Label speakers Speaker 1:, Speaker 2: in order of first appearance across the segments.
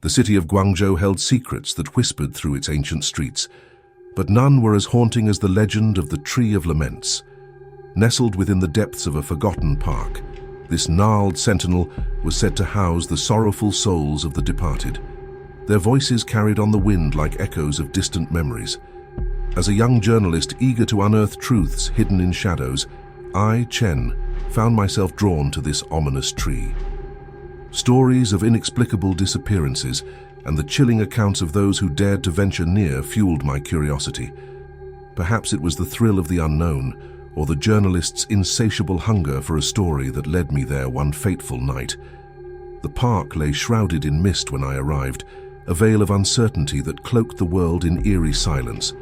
Speaker 1: The city of Guangzhou held secrets that whispered through its ancient streets, but none were as haunting as the legend of the Tree of Laments. Nestled within the depths of a forgotten park, this gnarled sentinel was said to house the sorrowful souls of the departed. Their voices carried on the wind like echoes of distant memories. As a young journalist eager to unearth truths hidden in shadows, I, Chen, found myself drawn to this ominous tree. Stories of inexplicable disappearances and the chilling accounts of those who dared to venture near fueled my curiosity. Perhaps it was the thrill of the unknown, or the journalist's insatiable hunger for a story that led me there one fateful night. The park lay shrouded in mist when I arrived, a veil of uncertainty that cloaked the world in eerie silence.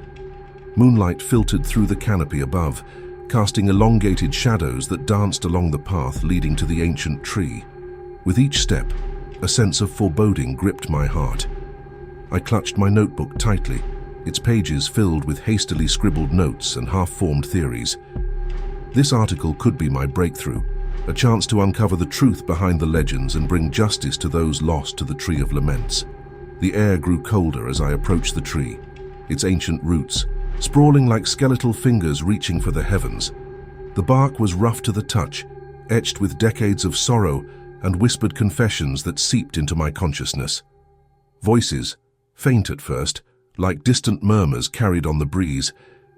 Speaker 1: Moonlight filtered through the canopy above, casting elongated shadows that danced along the path leading to the ancient tree. With each step, a sense of foreboding gripped my heart. I clutched my notebook tightly, its pages filled with hastily scribbled notes and half-formed theories. This article could be my breakthrough, a chance to uncover the truth behind the legends and bring justice to those lost to the Tree of Laments. The air grew colder as I approached the tree, its ancient roots sprawling like skeletal fingers reaching for the heavens. The bark was rough to the touch, etched with decades of sorrow and whispered confessions that seeped into my consciousness. Voices, faint at first, like distant murmurs carried on the breeze,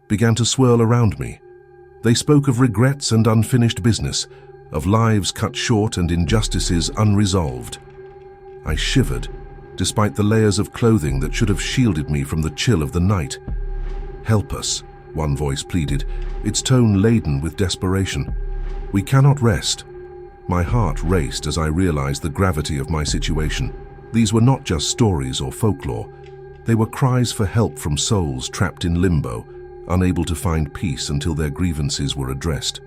Speaker 1: began to swirl around me. They spoke of regrets and unfinished business, of lives cut short and injustices unresolved. I shivered, despite the layers of clothing that should have shielded me from the chill of the night. "Help us," one voice pleaded, its tone laden with desperation. "We cannot rest." My heart raced as I realized the gravity of my situation. These were not just stories or folklore. They were cries for help from souls trapped in limbo, unable to find peace until their grievances were addressed.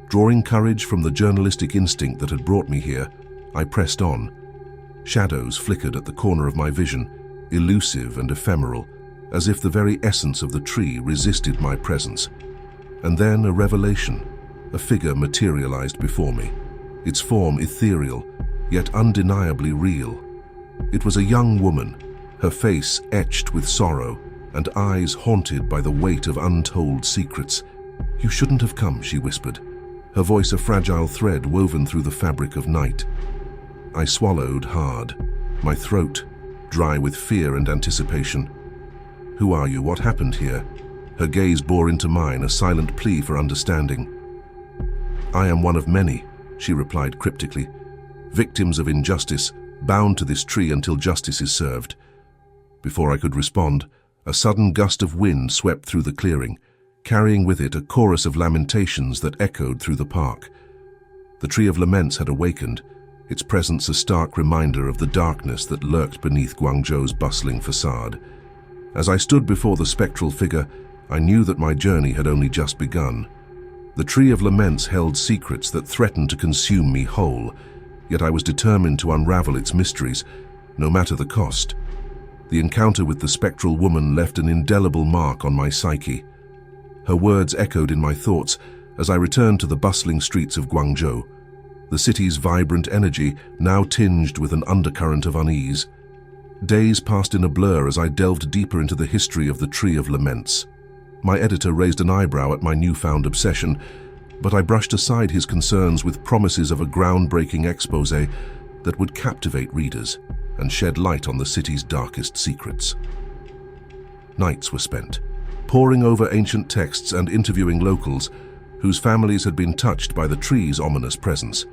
Speaker 1: Drawing courage from the journalistic instinct that had brought me here, I pressed on. Shadows flickered at the corner of my vision, elusive and ephemeral, as if the very essence of the tree resisted my presence. And then a revelation. A figure materialized before me, its form ethereal, yet undeniably real. It was a young woman, her face etched with sorrow and eyes haunted by the weight of untold secrets. "You shouldn't have come," she whispered, her voice a fragile thread woven through the fabric of night. I swallowed hard, my throat dry with fear and anticipation. "Who are you? What happened here?" Her gaze bore into mine, a silent plea for understanding. "I am one of many," she replied cryptically, "victims of injustice, bound to this tree until justice is served." Before I could respond, a sudden gust of wind swept through the clearing, carrying with it a chorus of lamentations that echoed through the park. The Tree of Laments had awakened, its presence a stark reminder of the darkness that lurked beneath Guangzhou's bustling facade. As I stood before the spectral figure, I knew that my journey had only just begun. The Tree of Laments held secrets that threatened to consume me whole, yet I was determined to unravel its mysteries, no matter the cost. The encounter with the spectral woman left an indelible mark on my psyche. Her words echoed in my thoughts as I returned to the bustling streets of Guangzhou, the city's vibrant energy now tinged with an undercurrent of unease. Days passed in a blur as I delved deeper into the history of the Tree of Laments. My editor raised an eyebrow at my newfound obsession, but I brushed aside his concerns with promises of a groundbreaking exposé that would captivate readers and shed light on the city's darkest secrets. Nights were spent, poring over ancient texts and interviewing locals whose families had been touched by the tree's ominous presence.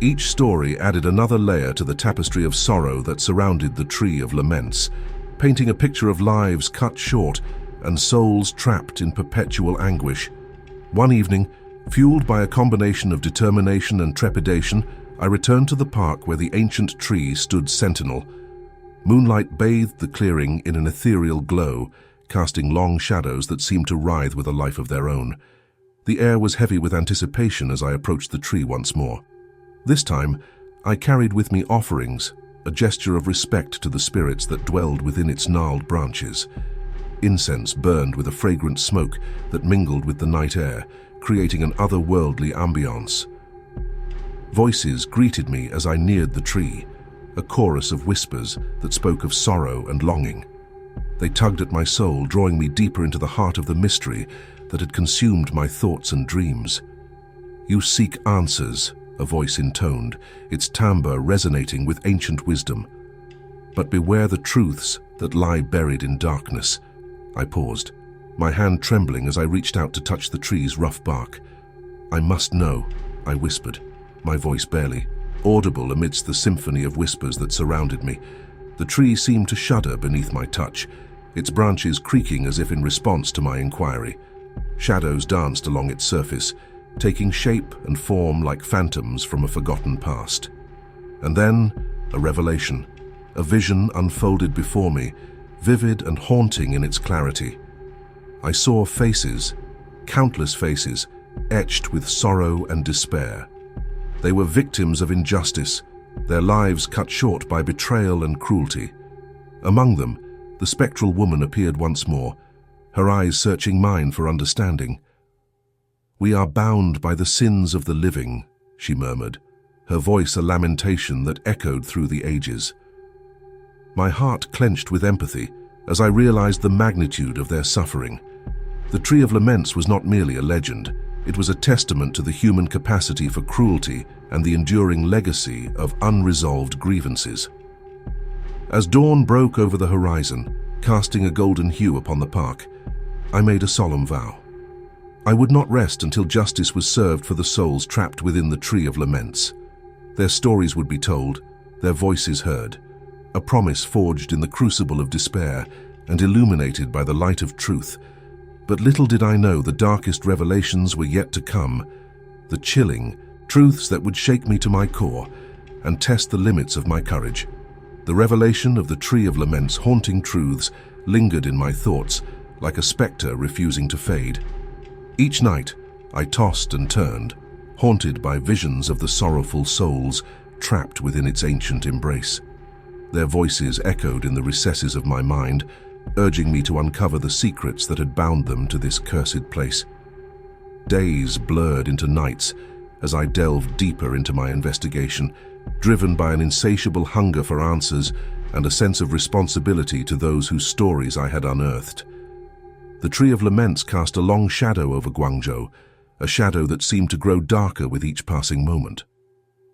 Speaker 1: Each story added another layer to the tapestry of sorrow that surrounded the Tree of Laments, painting a picture of lives cut short and souls trapped in perpetual anguish. One evening, fueled by a combination of determination and trepidation, I returned to the park where the ancient tree stood sentinel. Moonlight bathed the clearing in an ethereal glow, casting long shadows that seemed to writhe with a life of their own. The air was heavy with anticipation as I approached the tree once more. This time, I carried with me offerings, a gesture of respect to the spirits that dwelled within its gnarled branches. Incense burned with a fragrant smoke that mingled with the night air, creating an otherworldly ambiance. Voices greeted me as I neared the tree, a chorus of whispers that spoke of sorrow and longing. They tugged at my soul, drawing me deeper into the heart of the mystery that had consumed my thoughts and dreams. "You seek answers," a voice intoned, its timbre resonating with ancient wisdom. "But beware the truths that lie buried in darkness." I paused, my hand trembling as I reached out to touch the tree's rough bark. "I must know," I whispered, my voice barely audible amidst the symphony of whispers that surrounded me. The tree seemed to shudder beneath my touch, its branches creaking as if in response to my inquiry. Shadows danced along its surface, taking shape and form like phantoms from a forgotten past. And then, a revelation, a vision unfolded before me, vivid and haunting in its clarity. I saw faces, countless faces, etched with sorrow and despair. They were victims of injustice, their lives cut short by betrayal and cruelty. Among them, the spectral woman appeared once more, her eyes searching mine for understanding. "We are bound by the sins of the living," she murmured, her voice a lamentation that echoed through the ages. My heart clenched with empathy as I realized the magnitude of their suffering. The Tree of Laments was not merely a legend. It was a testament to the human capacity for cruelty and the enduring legacy of unresolved grievances. As dawn broke over the horizon, casting a golden hue upon the park, I made a solemn vow. I would not rest until justice was served for the souls trapped within the Tree of Laments. Their stories would be told, their voices heard, a promise forged in the crucible of despair and illuminated by the light of truth. But little did I know the darkest revelations were yet to come, the chilling truths that would shake me to my core and test the limits of my courage. The revelation of the Tree of Laments' haunting truths lingered in my thoughts like a spectre refusing to fade. Each night, I tossed and turned, haunted by visions of the sorrowful souls trapped within its ancient embrace. Their voices echoed in the recesses of my mind, urging me to uncover the secrets that had bound them to this cursed place. Days blurred into nights as I delved deeper into my investigation, driven by an insatiable hunger for answers and a sense of responsibility to those whose stories I had unearthed. The Tree of Laments cast a long shadow over Guangzhou, a shadow that seemed to grow darker with each passing moment.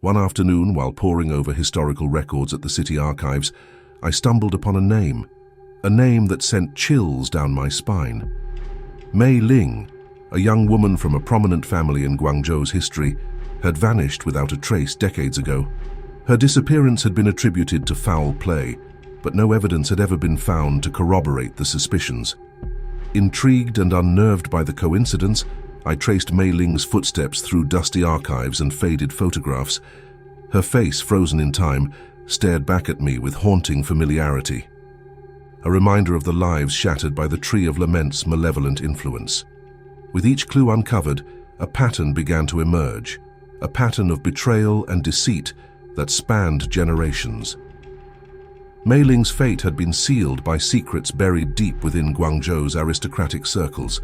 Speaker 1: One afternoon, while poring over historical records at the city archives, I stumbled upon a name that sent chills down my spine. Mei Ling, a young woman from a prominent family in Guangzhou's history, had vanished without a trace decades ago. Her disappearance had been attributed to foul play, but no evidence had ever been found to corroborate the suspicions. Intrigued and unnerved by the coincidence, I traced Mei Ling's footsteps through dusty archives and faded photographs. Her face, frozen in time, stared back at me with haunting familiarity, a reminder of the lives shattered by the Tree of Laments' malevolent influence. With each clue uncovered, a pattern began to emerge, a pattern of betrayal and deceit that spanned generations. Mei Ling's fate had been sealed by secrets buried deep within Guangzhou's aristocratic circles,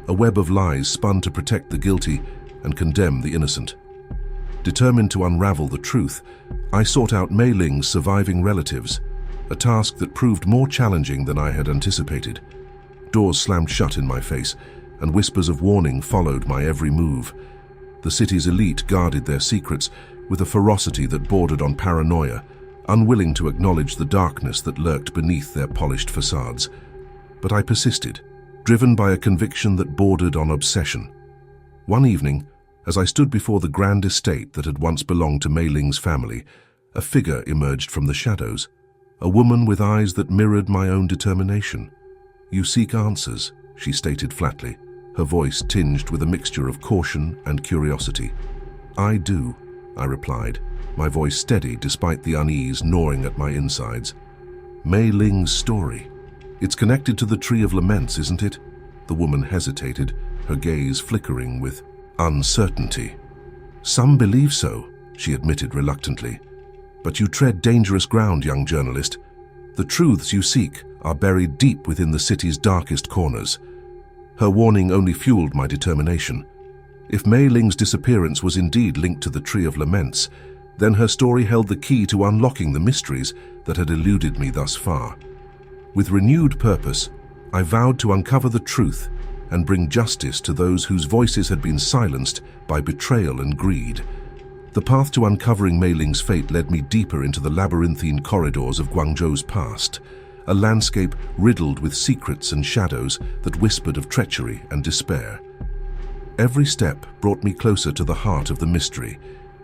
Speaker 1: a web of lies spun to protect the guilty and condemn the innocent. Determined to unravel the truth, I sought out Mei Ling's surviving relatives, a task that proved more challenging than I had anticipated. Doors slammed shut in my face, and whispers of warning followed my every move. The city's elite guarded their secrets with a ferocity that bordered on paranoia, unwilling to acknowledge the darkness that lurked beneath their polished facades. But I persisted, driven by a conviction that bordered on obsession. One evening, as I stood before the grand estate that had once belonged to Mei Ling's family, a figure emerged from the shadows, a woman with eyes that mirrored my own determination. "You seek answers," she stated flatly, her voice tinged with a mixture of caution and curiosity. "I do," I replied, my voice steady despite the unease gnawing at my insides. "Mei Ling's story. It's connected to the Tree of Laments, isn't it?" The woman hesitated, her gaze flickering with uncertainty. "Some believe so," she admitted reluctantly. "But you tread dangerous ground, young journalist. The truths you seek are buried deep within the city's darkest corners." Her warning only fueled my determination. If Mei Ling's disappearance was indeed linked to the Tree of Laments, Then her story held the key to unlocking the mysteries that had eluded me thus far. With renewed purpose, I vowed to uncover the truth and bring justice to those whose voices had been silenced by betrayal and greed. The path to uncovering Mei Ling's fate led me deeper into the labyrinthine corridors of Guangzhou's past, a landscape riddled with secrets and shadows that whispered of treachery and despair. Every step brought me closer to the heart of the mystery,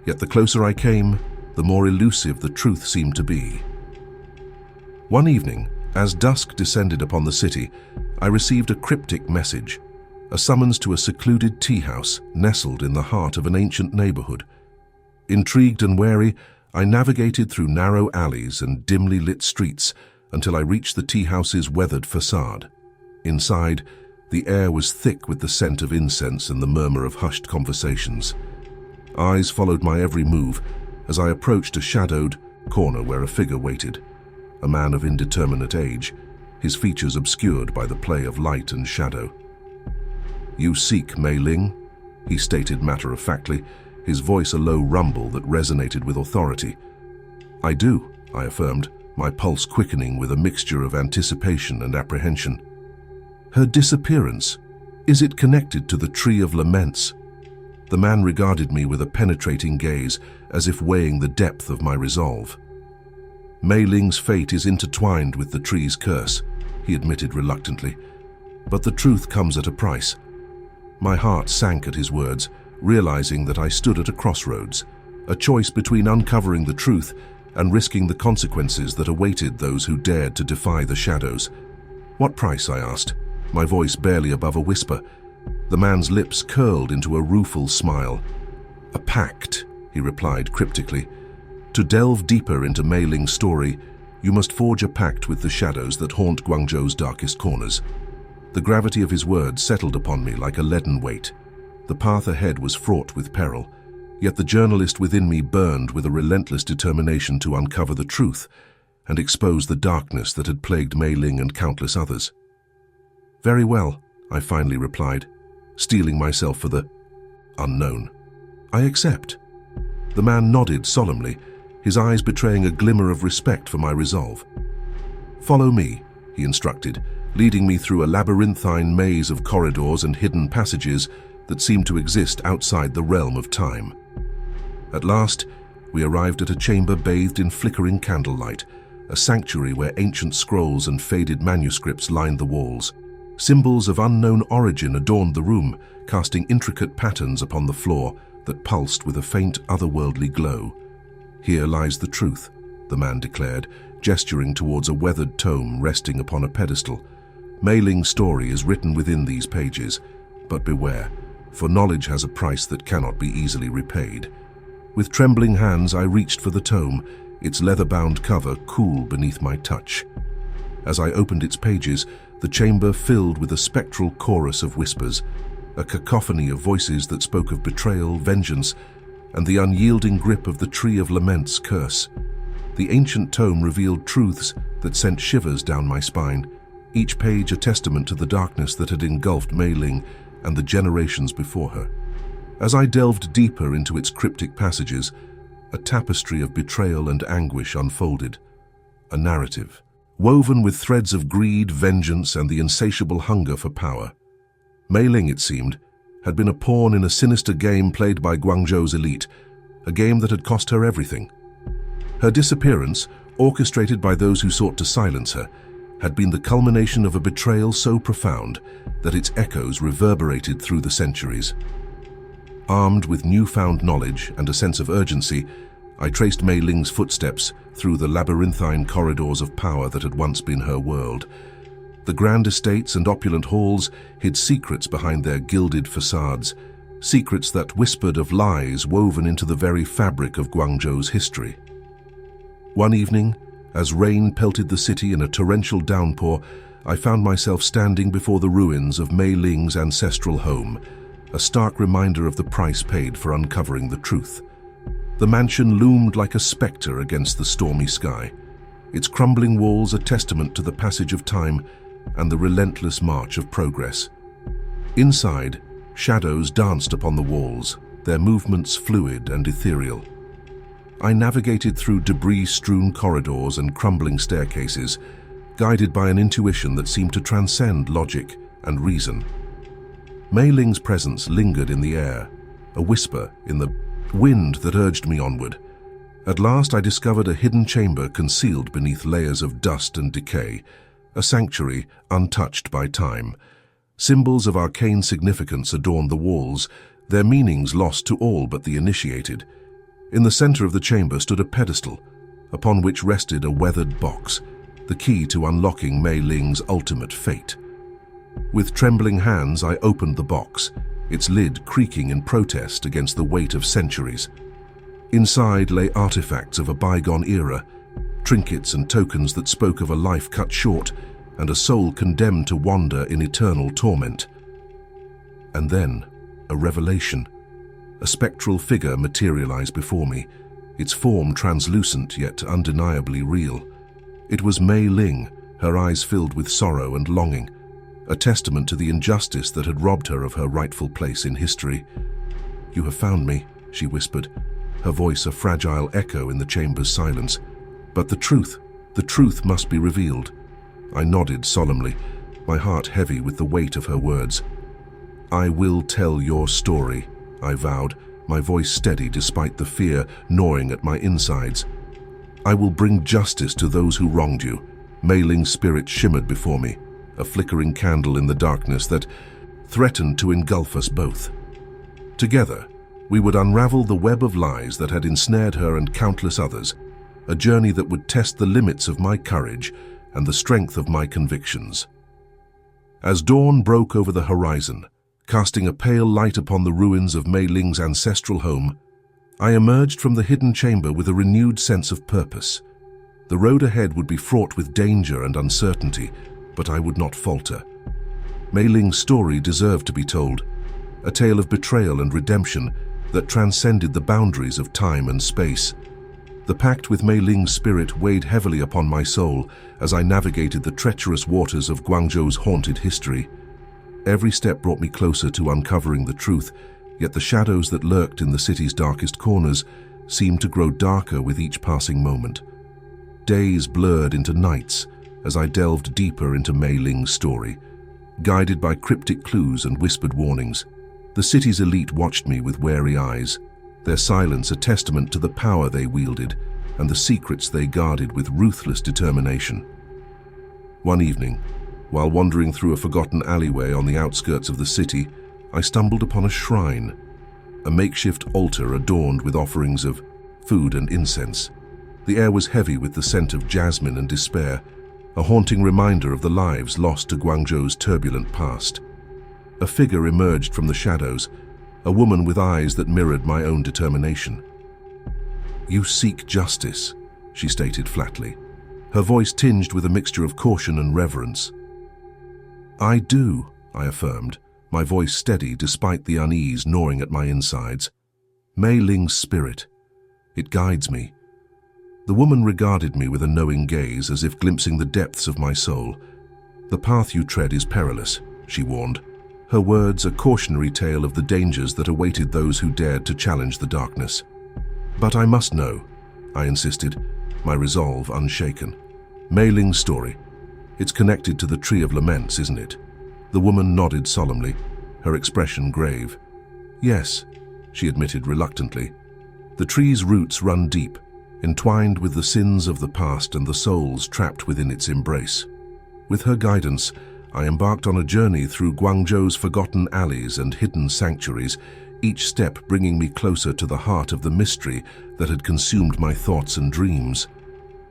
Speaker 1: yet the closer I came, the more elusive the truth seemed to be. One evening, as dusk descended upon the city, I received a cryptic message, a summons to a secluded tea house nestled in the heart of an ancient neighborhood. Intrigued and wary, I navigated through narrow alleys and dimly lit streets until I reached the tea house's weathered facade. Inside, the air was thick with the scent of incense and the murmur of hushed conversations. Eyes followed my every move as I approached a shadowed corner where a figure waited, a man of indeterminate age, his features obscured by the play of light and shadow. "You seek Mei Ling?" he stated matter-of-factly, his voice a low rumble that resonated with authority. "I do," I affirmed, my pulse quickening with a mixture of anticipation and apprehension. "Her disappearance, is it connected to the Tree of Laments?" The man regarded me with a penetrating gaze, as if weighing the depth of my resolve. "Mei Ling's fate is intertwined with the tree's curse," he admitted reluctantly. "But the truth comes at a price." My heart sank at his words, realizing that I stood at a crossroads, a choice between uncovering the truth and risking the consequences that awaited those who dared to defy the shadows. "What price?" I asked, my voice barely above a whisper. The man's lips curled into a rueful smile. "A pact," he replied cryptically. "To delve deeper into Mei Ling's story, you must forge a pact with the shadows that haunt Guangzhou's darkest corners." The gravity of his words settled upon me like a leaden weight. The path ahead was fraught with peril, yet the journalist within me burned with a relentless determination to uncover the truth and expose the darkness that had plagued Mei Ling and countless others. "Very well," I finally replied, steeling myself for the unknown. "I accept." The man nodded solemnly, his eyes betraying a glimmer of respect for my resolve. "Follow me," he instructed, leading me through a labyrinthine maze of corridors and hidden passages that seemed to exist outside the realm of time. At last, we arrived at a chamber bathed in flickering candlelight, a sanctuary where ancient scrolls and faded manuscripts lined the walls. Symbols of unknown origin adorned the room, casting intricate patterns upon the floor that pulsed with a faint, otherworldly glow. "Here lies the truth," the man declared, gesturing towards a weathered tome resting upon a pedestal. "Mei Ling's story is written within these pages, but beware, for knowledge has a price that cannot be easily repaid." With trembling hands, I reached for the tome, its leather-bound cover cool beneath my touch. As I opened its pages, the chamber filled with a spectral chorus of whispers, a cacophony of voices that spoke of betrayal, vengeance, and the unyielding grip of the Tree of Lament's curse. The ancient tome revealed truths that sent shivers down my spine, each page a testament to the darkness that had engulfed Mei Ling and the generations before her. As I delved deeper into its cryptic passages, a tapestry of betrayal and anguish unfolded, a narrative woven with threads of greed, vengeance, and the insatiable hunger for power. Mei Ling, it seemed, had been a pawn in a sinister game played by Guangzhou's elite, a game that had cost her everything. Her disappearance, orchestrated by those who sought to silence her, had been the culmination of a betrayal so profound that its echoes reverberated through the centuries. Armed with newfound knowledge and a sense of urgency, I traced Mei Ling's footsteps through the labyrinthine corridors of power that had once been her world. The grand estates and opulent halls hid secrets behind their gilded facades, secrets that whispered of lies woven into the very fabric of Guangzhou's history. One evening, as rain pelted the city in a torrential downpour, I found myself standing before the ruins of Mei Ling's ancestral home, a stark reminder of the price paid for uncovering the truth. The mansion loomed like a specter against the stormy sky, its crumbling walls a testament to the passage of time and the relentless march of progress. Inside, shadows danced upon the walls, their movements fluid and ethereal. I navigated through debris-strewn corridors and crumbling staircases, guided by an intuition that seemed to transcend logic and reason. Mei Ling's presence lingered in the air, a whisper in the wind that urged me onward. At last I discovered a hidden chamber concealed beneath layers of dust and decay, a sanctuary untouched by time. Symbols of arcane significance adorned the walls, their meanings lost to all but the initiated. In the center of the chamber stood a pedestal, upon which rested a weathered box, the key to unlocking Mei Ling's ultimate fate. With trembling hands, I opened the box, its lid creaking in protest against the weight of centuries. Inside lay artifacts of a bygone era, trinkets and tokens that spoke of a life cut short and a soul condemned to wander in eternal torment. And then, a revelation. A spectral figure materialized before me, its form translucent yet undeniably real. It was Mei Ling, her eyes filled with sorrow and longing, a testament to the injustice that had robbed her of her rightful place in history. "You have found me," she whispered, her voice a fragile echo in the chamber's silence. "But the truth must be revealed." I nodded solemnly, my heart heavy with the weight of her words. "I will tell your story," I vowed, my voice steady despite the fear gnawing at my insides. "I will bring justice to those who wronged you." Mei Ling's spirit shimmered before me, a flickering candle in the darkness that threatened to engulf us both. Together, we would unravel the web of lies that had ensnared her and countless others, a journey that would test the limits of my courage and the strength of my convictions. As dawn broke over the horizon, casting a pale light upon the ruins of Mei Ling's ancestral home, I emerged from the hidden chamber with a renewed sense of purpose. The road ahead would be fraught with danger and uncertainty, but I would not falter. Mei Ling's story deserved to be told, a tale of betrayal and redemption that transcended the boundaries of time and space. The pact with Mei Ling's spirit weighed heavily upon my soul as I navigated the treacherous waters of Guangzhou's haunted history. Every step brought me closer to uncovering the truth, yet the shadows that lurked in the city's darkest corners seemed to grow darker with each passing moment. Days blurred into nights as I delved deeper into Mei Ling's story, guided by cryptic clues and whispered warnings. The city's elite watched me with wary eyes, their silence a testament to the power they wielded and the secrets they guarded with ruthless determination. One evening, while wandering through a forgotten alleyway on the outskirts of the city, I stumbled upon a shrine, a makeshift altar adorned with offerings of food and incense. The air was heavy with the scent of jasmine and despair, a haunting reminder of the lives lost to Guangzhou's turbulent past. A figure emerged from the shadows, a woman with eyes that mirrored my own determination. "You seek justice," she stated flatly, her voice tinged with a mixture of caution and reverence. "I do," I affirmed, my voice steady despite the unease gnawing at my insides. "Mei Ling's spirit. It guides me." The woman regarded me with a knowing gaze as if glimpsing the depths of my soul. "The path you tread is perilous," she warned, her words a cautionary tale of the dangers that awaited those who dared to challenge the darkness. "But I must know," I insisted, my resolve unshaken. "Mei Ling's story. It's connected to the Tree of Laments, isn't it?" The woman nodded solemnly, her expression grave. "Yes," she admitted reluctantly. "The tree's roots run deep, entwined with the sins of the past and the souls trapped within its embrace. With her guidance, I embarked on a journey through Guangzhou's forgotten alleys and hidden sanctuaries, each step bringing me closer to the heart of the mystery that had consumed my thoughts and dreams.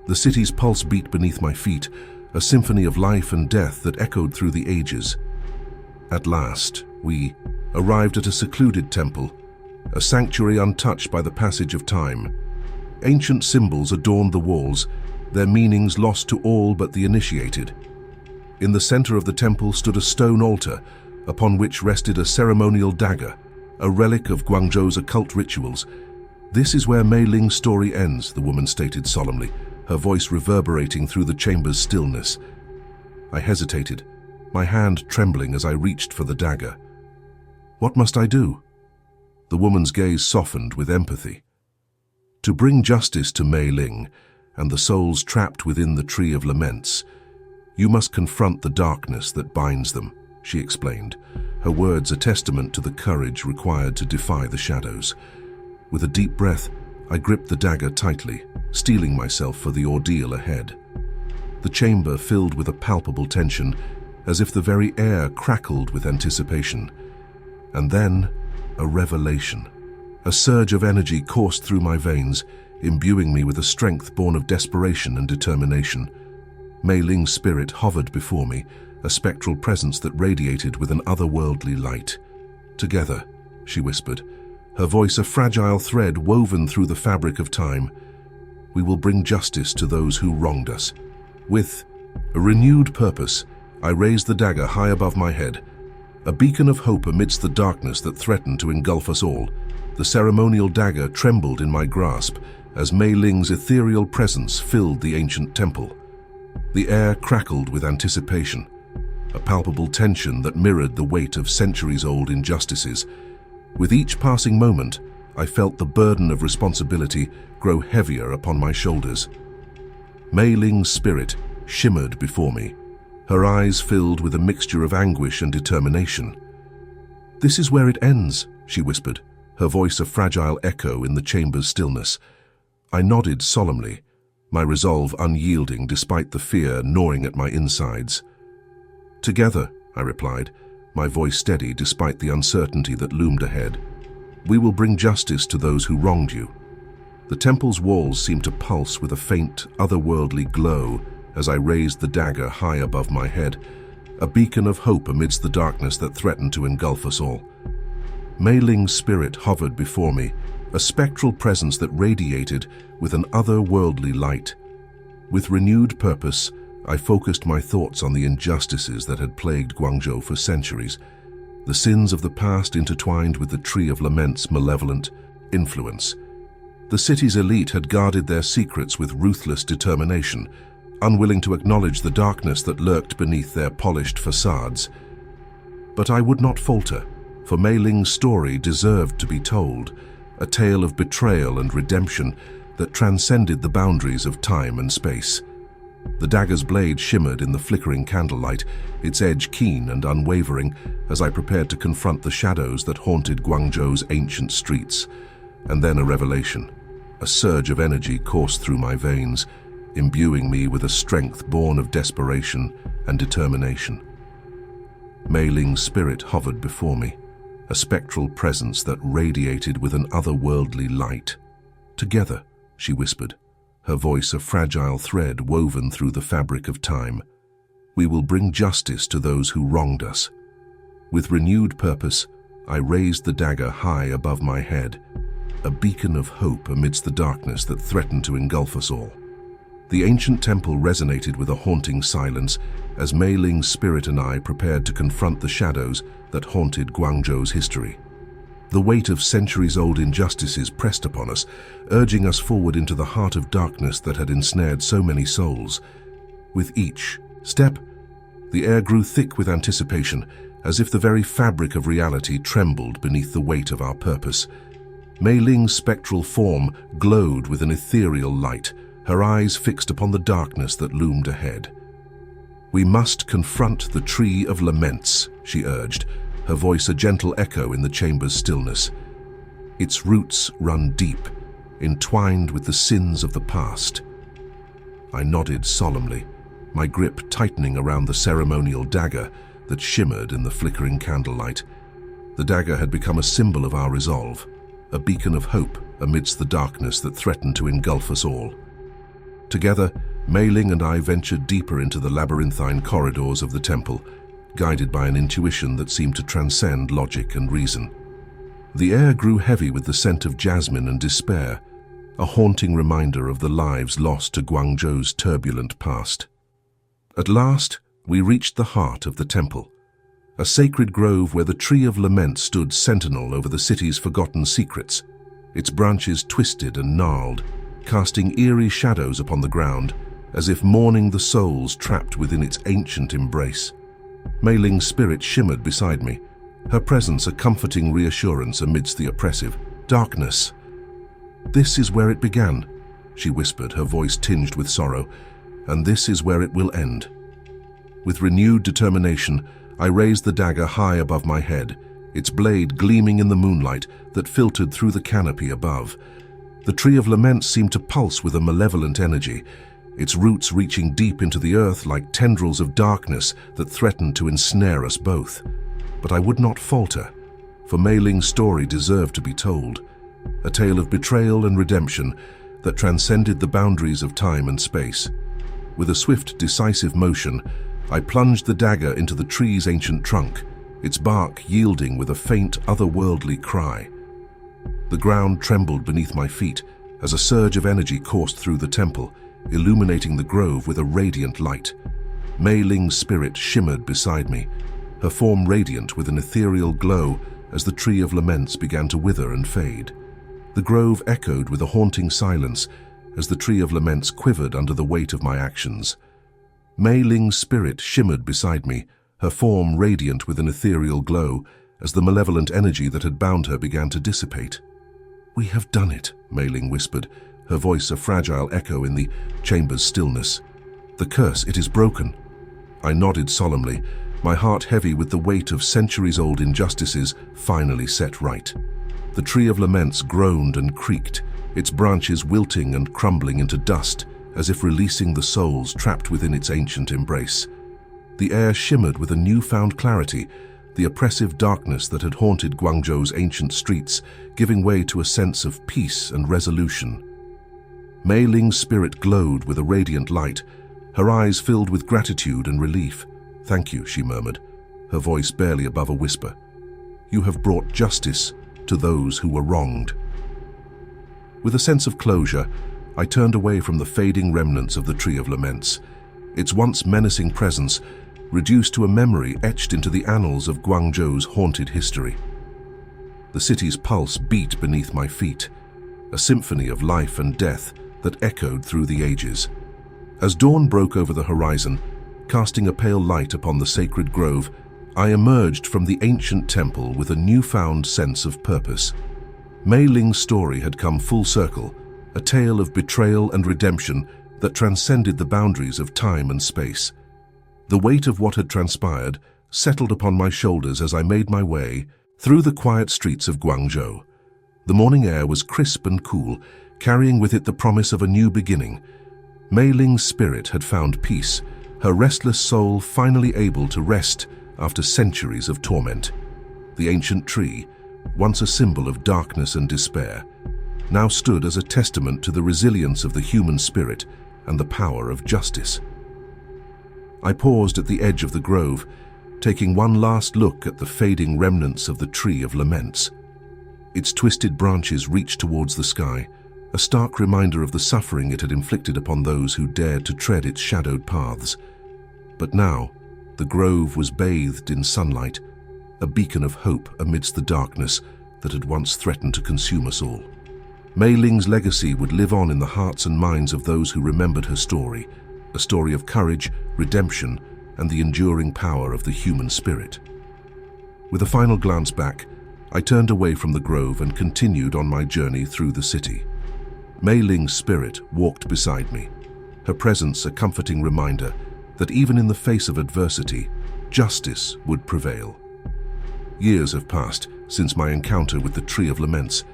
Speaker 1: The city's pulse beat beneath my feet, a symphony of life and death that echoed through the ages. At last, we arrived at a secluded temple, a sanctuary untouched by the passage of time. Ancient symbols adorned the walls, their meanings lost to all but the initiated. In the center of the temple stood a stone altar, upon which rested a ceremonial dagger, a relic of Guangzhou's occult rituals. "This is where Mei Ling's story ends," the woman stated solemnly, her voice reverberating through the chamber's stillness. I hesitated, my hand trembling as I reached for the dagger. "What must I do?" The woman's gaze softened with empathy. To bring justice to Mei Ling and the souls trapped within the Tree of Laments, you must confront the darkness that binds them, she explained, her words a testament to the courage required to defy the shadows. With a deep breath, I gripped the dagger tightly, steeling myself for the ordeal ahead. The chamber filled with a palpable tension, as if the very air crackled with anticipation. And then, a revelation. A surge of energy coursed through my veins, imbuing me with a strength born of desperation and determination. Mei Ling's spirit hovered before me, a spectral presence that radiated with an otherworldly light. "Together," she whispered, her voice a fragile thread woven through the fabric of time, "we will bring justice to those who wronged us." With a renewed purpose, I raised the dagger high above my head, a beacon of hope amidst the darkness that threatened to engulf us all. The ceremonial dagger trembled in my grasp as Mei Ling's ethereal presence filled the ancient temple. The air crackled with anticipation, a palpable tension that mirrored the weight of centuries-old injustices. With each passing moment, I felt the burden of responsibility grow heavier upon my shoulders. Mei Ling's spirit shimmered before me, her eyes filled with a mixture of anguish and determination. "This is where it ends," she whispered, her voice a fragile echo in the chamber's stillness. I nodded solemnly, my resolve unyielding despite the fear gnawing at my insides. "Together," I replied, my voice steady despite the uncertainty that loomed ahead, "we will bring justice to those who wronged you." The temple's walls seemed to pulse with a faint, otherworldly glow as I raised the dagger high above my head, a beacon of hope amidst the darkness that threatened to engulf us all. Mei Ling's spirit hovered before me, a spectral presence that radiated with an otherworldly light. With renewed purpose, I focused my thoughts on the injustices that had plagued Guangzhou for centuries, the sins of the past intertwined with the Tree of Lament's malevolent influence. The city's elite had guarded their secrets with ruthless determination, unwilling to acknowledge the darkness that lurked beneath their polished facades. But I would not falter, for Mei Ling's story deserved to be told, a tale of betrayal and redemption that transcended the boundaries of time and space. The dagger's blade shimmered in the flickering candlelight, its edge keen and unwavering, as I prepared to confront the shadows that haunted Guangzhou's ancient streets. And then a revelation. A surge of energy coursed through my veins, imbuing me with a strength born of desperation and determination. Mei Ling's spirit hovered before me, a spectral presence that radiated with an otherworldly light. "Together," she whispered, her voice a fragile thread woven through the fabric of time, "we will bring justice to those who wronged us." With renewed purpose, I raised the dagger high above my head, a beacon of hope amidst the darkness that threatened to engulf us all. The ancient temple resonated with a haunting silence as Mei Ling's spirit and I prepared to confront the shadows that haunted Guangzhou's history. The weight of centuries-old injustices pressed upon us, urging us forward into the heart of darkness that had ensnared so many souls. With each step, the air grew thick with anticipation, as if the very fabric of reality trembled beneath the weight of our purpose. Mei Ling's spectral form glowed with an ethereal light, her eyes fixed upon the darkness that loomed ahead. "We must confront the Tree of Laments," she urged, her voice a gentle echo in the chamber's stillness. "Its roots run deep, entwined with the sins of the past." I nodded solemnly, my grip tightening around the ceremonial dagger that shimmered in the flickering candlelight. The dagger had become a symbol of our resolve, a beacon of hope amidst the darkness that threatened to engulf us all. Together, Mei Ling and I ventured deeper into the labyrinthine corridors of the temple, guided by an intuition that seemed to transcend logic and reason. The air grew heavy with the scent of jasmine and despair, a haunting reminder of the lives lost to Guangzhou's turbulent past. At last, we reached the heart of the temple, a sacred grove where the Tree of Lament stood sentinel over the city's forgotten secrets, its branches twisted and gnarled, casting eerie shadows upon the ground, as if mourning the souls trapped within its ancient embrace. Mei Ling's spirit shimmered beside me, her presence a comforting reassurance amidst the oppressive darkness. "This is where it began," she whispered, her voice tinged with sorrow, "and this is where it will end." With renewed determination, I raised the dagger high above my head, its blade gleaming in the moonlight that filtered through the canopy above. The Tree of Laments seemed to pulse with a malevolent energy, its roots reaching deep into the earth like tendrils of darkness that threatened to ensnare us both. But I would not falter, for Mei Ling's story deserved to be told, a tale of betrayal and redemption that transcended the boundaries of time and space. With a swift, decisive motion, I plunged the dagger into the tree's ancient trunk, its bark yielding with a faint, otherworldly cry. The ground trembled beneath my feet as a surge of energy coursed through the temple, illuminating the grove with a radiant light. Mei Ling's spirit shimmered beside me, her form radiant with an ethereal glow as the Tree of Laments began to wither and fade. The grove echoed with a haunting silence as the Tree of Laments quivered under the weight of my actions. Mei Ling's spirit shimmered beside me, her form radiant with an ethereal glow as the malevolent energy that had bound her began to dissipate. "We have done it," Mei Ling whispered, her voice a fragile echo in the chamber's stillness. "The curse, it is broken." I nodded solemnly, my heart heavy with the weight of centuries-old injustices finally set right. The Tree of Laments groaned and creaked, its branches wilting and crumbling into dust, as if releasing the souls trapped within its ancient embrace. The air shimmered with a newfound clarity, the oppressive darkness that had haunted Guangzhou's ancient streets, giving way to a sense of peace and resolution. Mei Ling's spirit glowed with a radiant light, her eyes filled with gratitude and relief. "Thank you," she murmured, her voice barely above a whisper. "You have brought justice to those who were wronged." With a sense of closure, I turned away from the fading remnants of the Tree of Laments, its once menacing presence reduced to a memory etched into the annals of Guangzhou's haunted history. The city's pulse beat beneath my feet, a symphony of life and death that echoed through the ages. As dawn broke over the horizon, casting a pale light upon the sacred grove, I emerged from the ancient temple with a newfound sense of purpose. Mei Ling's story had come full circle, a tale of betrayal and redemption that transcended the boundaries of time and space. The weight of what had transpired settled upon my shoulders as I made my way through the quiet streets of Guangzhou. The morning air was crisp and cool, carrying with it the promise of a new beginning. Mei Ling's spirit had found peace, her restless soul finally able to rest after centuries of torment. The ancient tree, once a symbol of darkness and despair, now stood as a testament to the resilience of the human spirit and the power of justice. I paused at the edge of the grove, taking one last look at the fading remnants of the Tree of Laments. Its twisted branches reached towards the sky, a stark reminder of the suffering it had inflicted upon those who dared to tread its shadowed paths. But now, the grove was bathed in sunlight, a beacon of hope amidst the darkness that had once threatened to consume us all. Mei Ling's legacy would live on in the hearts and minds of those who remembered her story, a story of courage, redemption, and the enduring power of the human spirit. With a final glance back, I turned away from the grove and continued on my journey through the city. Mei Ling's spirit walked beside me, her presence a comforting reminder that even in the face of adversity, justice would prevail. Years have passed since my encounter with the Tree of Laments,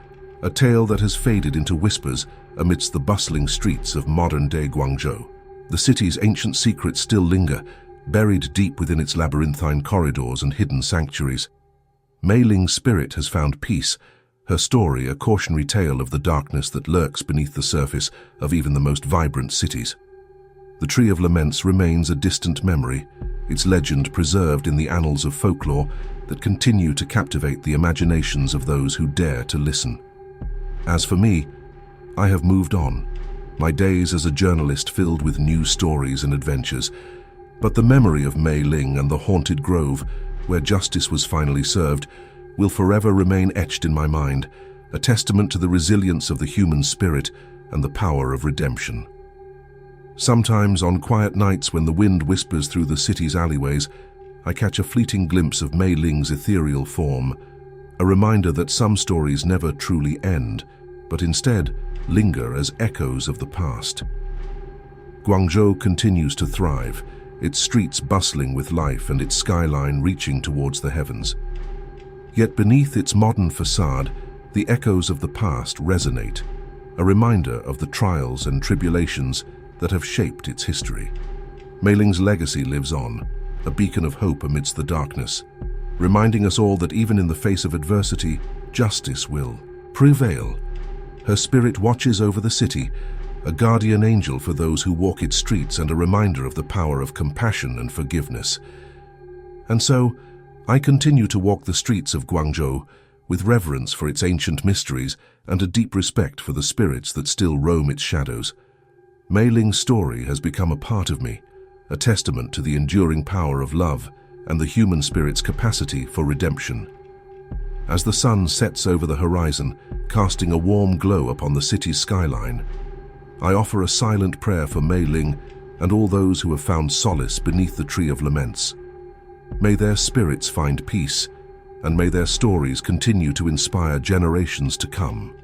Speaker 1: a tale that has faded into whispers amidst the bustling streets of modern-day Guangzhou. The city's ancient secrets still linger, buried deep within its labyrinthine corridors and hidden sanctuaries. Mei Ling's spirit has found peace, her story a cautionary tale of the darkness that lurks beneath the surface of even the most vibrant cities. The Tree of Laments remains a distant memory, its legend preserved in the annals of folklore that continue to captivate the imaginations of those who dare to listen. As for me, I have moved on, my days as a journalist filled with new stories and adventures, but the memory of Mei Ling and the haunted grove, where justice was finally served, will forever remain etched in my mind, a testament to the resilience of the human spirit and the power of redemption. Sometimes on quiet nights when the wind whispers through the city's alleyways, I catch a fleeting glimpse of Mei Ling's ethereal form, a reminder that some stories never truly end, but instead linger as echoes of the past. Guangzhou continues to thrive, its streets bustling with life and its skyline reaching towards the heavens. Yet beneath its modern facade, the echoes of the past resonate, a reminder of the trials and tribulations that have shaped its history. Meiling's legacy lives on, a beacon of hope amidst the darkness, reminding us all that even in the face of adversity, justice will prevail. Her spirit watches over the city, a guardian angel for those who walk its streets and a reminder of the power of compassion and forgiveness. And so, I continue to walk the streets of Guangzhou with reverence for its ancient mysteries and a deep respect for the spirits that still roam its shadows. Meiling's story has become a part of me, a testament to the enduring power of love and the human spirit's capacity for redemption. As the sun sets over the horizon, casting a warm glow upon the city's skyline, I offer a silent prayer for Meiling and all those who have found solace beneath the Tree of Laments. May their spirits find peace, and may their stories continue to inspire generations to come.